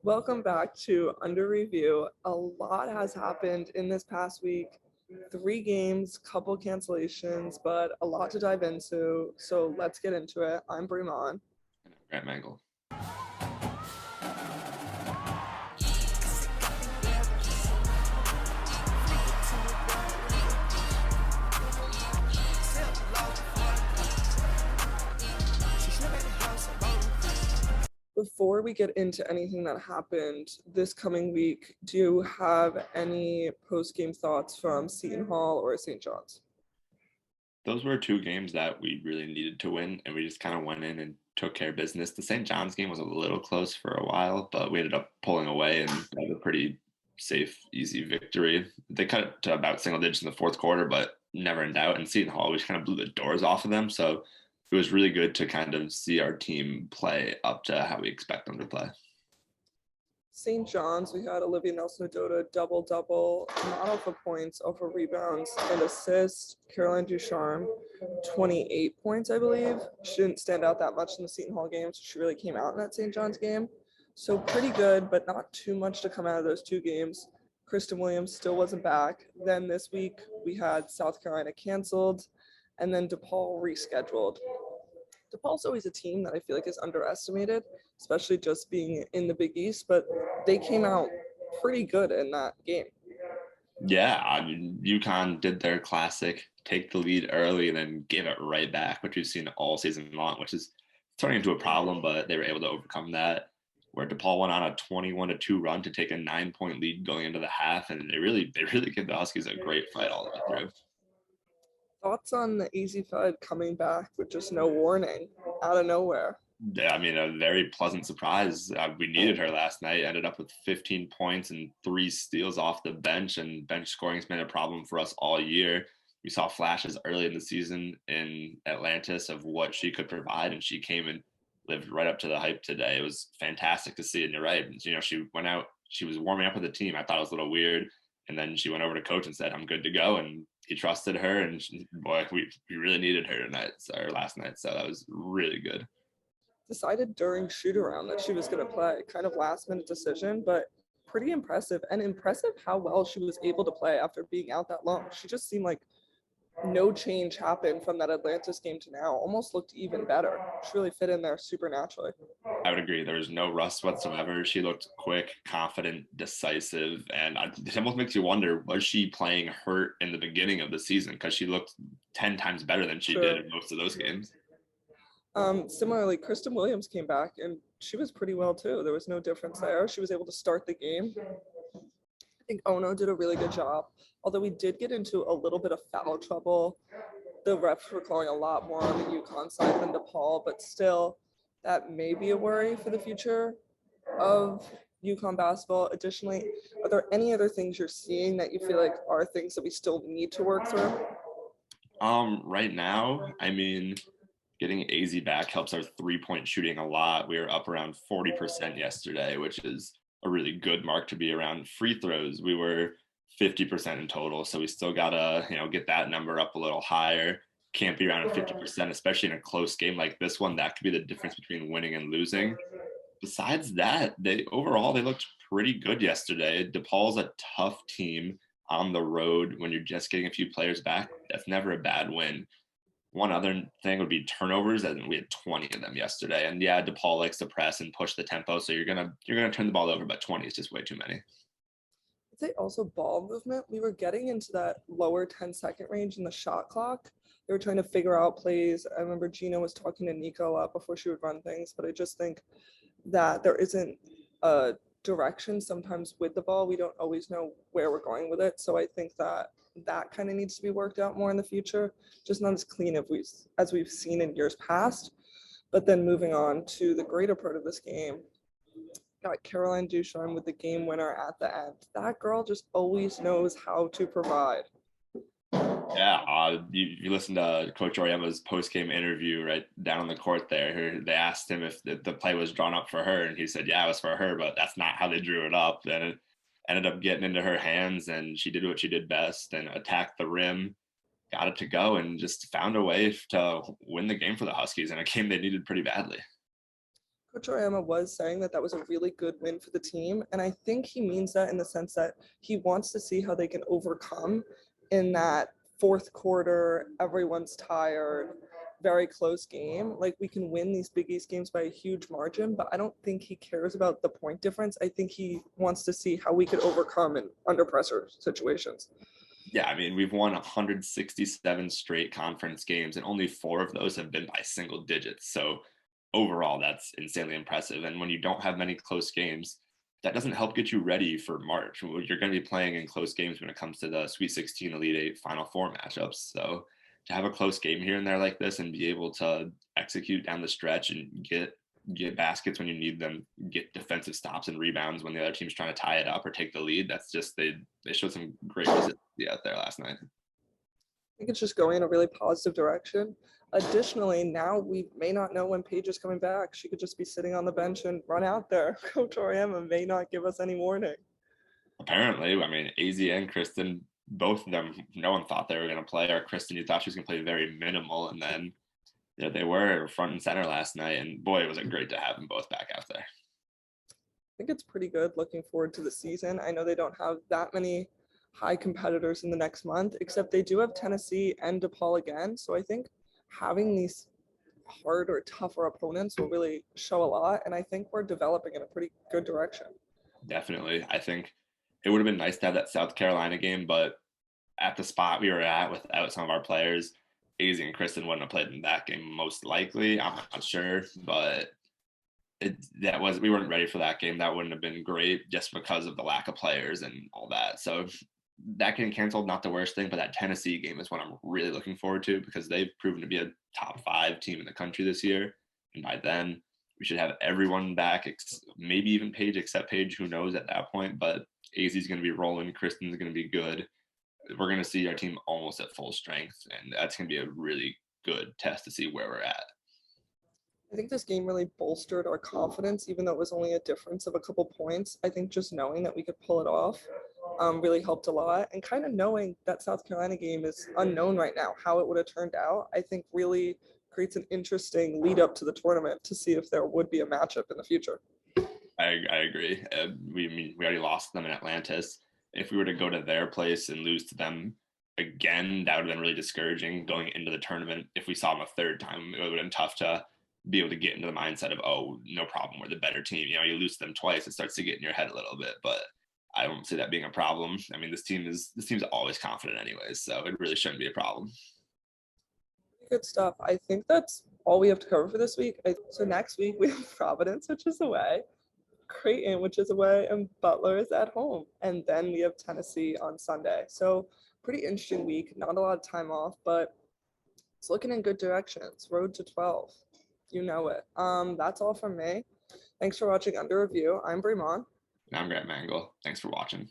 Welcome back to Under Review. A lot has happened in this past week. 3 games, couple cancellations, but a lot to dive into. So let's get into it. I'm Mahn. Grant Mengel. Before we get into anything that happened this coming week, do you have any post-game thoughts from Seton Hall or St. John's? Those were 2 games that we really needed to win, and we just kind of went in and took care of business. The St. John's game was a little close for a while, but we ended up pulling away and had a pretty safe, easy victory. They cut it to about single digits in the fourth quarter, but never in doubt. And Seton Hall, we just kind of blew the doors off of them. So it was really good to kind of see our team play up to how we expect them to play. St. John's, we had Olivia Nelson-Ododa double-double, not off of points, off of rebounds and assists. Caroline Ducharme, 28 points, I believe. She didn't stand out that much in the Seton Hall game, so she really came out in that St. John's game. So pretty good, but not too much to come out of those 2 games. Christyn Williams still wasn't back. Then this week, we had South Carolina canceled, and then Depaul rescheduled. Depaul's always a team that I feel like is underestimated, especially just being in the Big East, but they came out pretty good in that game. Yeah, I mean, UConn did their classic take the lead early and then give it right back, which we've seen all season long, which is turning into a problem, but they were able to overcome that. Where Depaul went on a 21-2 run to take a 9-point lead going into the half, and they really gave the Huskies a great fight all the way through. Thoughts on the Azzi Fudd coming back with just no warning, out of nowhere? Yeah, I mean, a very pleasant surprise. We needed her last night. Ended up with 15 points and 3 steals off the bench, and bench scoring has been a problem for us all year. We saw flashes early in the season in Atlantis of what she could provide, and she came and lived right up to the hype today. It was fantastic to see, and you're right. You know, she went out, she was warming up with the team. I thought it was a little weird, and then she went over to coach and said, "I'm good to go," and he trusted her, and boy, we really needed her last night. So that was really good. Decided during shoot around that she was going to play, kind of last minute decision, but pretty impressive, and impressive how well she was able to play after being out that long. She just seemed like no change happened from that Atlantis game to now. Almost looked even better. She really fit in there supernaturally. I would agree. There was no rust whatsoever. She looked quick, confident, decisive, and it almost makes you wonder, was she playing hurt in the beginning of the season? Because she looked 10 times better than she did in most of those games. Similarly, Christyn Williams came back, and she was pretty well too. There was no difference there. She was able to start the game. I think Ono did a really good job, although we did get into a little bit of foul trouble. The refs were calling a lot more on the UConn side than Depaul, but still, that may be a worry for the future of UConn basketball. Additionally, are there any other things you're seeing that you feel like are things that we still need to work through? Right now, I mean, getting AZ back helps our 3-point shooting a lot. We were up around 40% yesterday, which is a really good mark to be around. Free throws, we were 50% in total, so we still gotta, get that number up a little higher. Can't be around 50%, especially in a close game like this one. That could be the difference between winning and losing. Besides that, they looked pretty good yesterday. DePaul's a tough team on the road when you're just getting a few players back. That's never a bad win. One other thing would be turnovers, and we had 20 of them yesterday. And yeah, DePaul likes to press and push the tempo, so you're gonna turn the ball over, but 20 is just way too many. I'd say also ball movement. We were getting into that lower 10-second range in the shot clock. They were trying to figure out plays. I remember Gina was talking to Nico up before she would run things, but I just think that there isn't a direction sometimes with the ball. We don't always know where we're going with it. So I think that kind of needs to be worked out more in the future. Just not as clean as we've seen in years past. But then moving on to the greater part of this game, got Caroline Ducharme with the game winner at the end. That girl just always knows how to provide. Yeah, you listen to Coach Oriema's post-game interview right down on the court there. They asked him if the play was drawn up for her, and he said, yeah, it was for her, but that's not how they drew it up. And it ended up getting into her hands, and she did what she did best and attacked the rim, got it to go, and just found a way to win the game for the Huskies in a game they needed pretty badly. Coach Oriama was saying that that was a really good win for the team. And I think he means that in the sense that he wants to see how they can overcome in that fourth quarter, everyone's tired, very close game. Like we can win these Big East games by a huge margin, but I don't think he cares about the point difference. I think he wants to see how we could overcome in under pressure situations. Yeah, I mean, we've won 167 straight conference games, and only 4 of those have been by single digits. So overall, that's insanely impressive. And when you don't have many close games, that doesn't help get you ready for March. You're going to be playing in close games when it comes to the Sweet 16, Elite 8, Final Four matchups. So to have a close game here and there like this and be able to execute down the stretch and get baskets when you need them, get defensive stops and rebounds when the other team's trying to tie it up or take the lead. That's just they showed some great resiliency out there last night. I think it's just going in a really positive direction. Additionally, now we may not know when Paige is coming back. She could just be sitting on the bench and run out there. Coach Oriama may not give us any warning. Apparently, I mean, Azzi and Christyn, both of them, no one thought they were going to play. Or Christyn, you thought she was going to play very minimal, and then they were front and center last night. And boy, was it great to have them both back out there. I think it's pretty good. Looking forward to the season. I know they don't have that many high competitors in the next month, except they do have Tennessee and Depaul again. So I think having these harder, tougher opponents will really show a lot. And I think we're developing in a pretty good direction. Definitely. I think it would have been nice to have that South Carolina game, but at the spot we were at without some of our players, Azzi and Christyn wouldn't have played in that game most likely. I'm not sure, but we weren't ready for that game. That wouldn't have been great just because of the lack of players and all that. So that getting canceled, not the worst thing, but that Tennessee game is what I'm really looking forward to because they've proven to be a top 5 team in the country this year. And by then, we should have everyone back, maybe even Paige, except Paige, who knows at that point. But Azzi's going to be rolling. Christyn's going to be good. We're going to see our team almost at full strength. And that's going to be a really good test to see where we're at. I think this game really bolstered our confidence, even though it was only a difference of a couple points. I think just knowing that we could pull it off really helped a lot. And kind of knowing that South Carolina game is unknown right now, how it would have turned out, I think really creates an interesting lead up to the tournament to see if there would be a matchup in the future. I agree. We already lost them in Atlantis. If we were to go to their place and lose to them again, that would have been really discouraging going into the tournament. If we saw them a third time, it would have been tough to be able to get into the mindset of, oh, no problem, we're the better team. You know, you lose to them twice, it starts to get in your head a little bit, but I don't see that being a problem. I mean, this team's always confident anyways, so it really shouldn't be a problem. Good stuff. I think that's all we have to cover for this week. So next week we have Providence, which is away, Creighton, which is away, and Butler is at home. And then we have Tennessee on Sunday. So pretty interesting week. Not a lot of time off, but it's looking in good directions. Road to 12. You know it. That's all from me. Thanks for watching Under Review. I'm Mahn. And I'm Grant Mengel. Thanks for watching.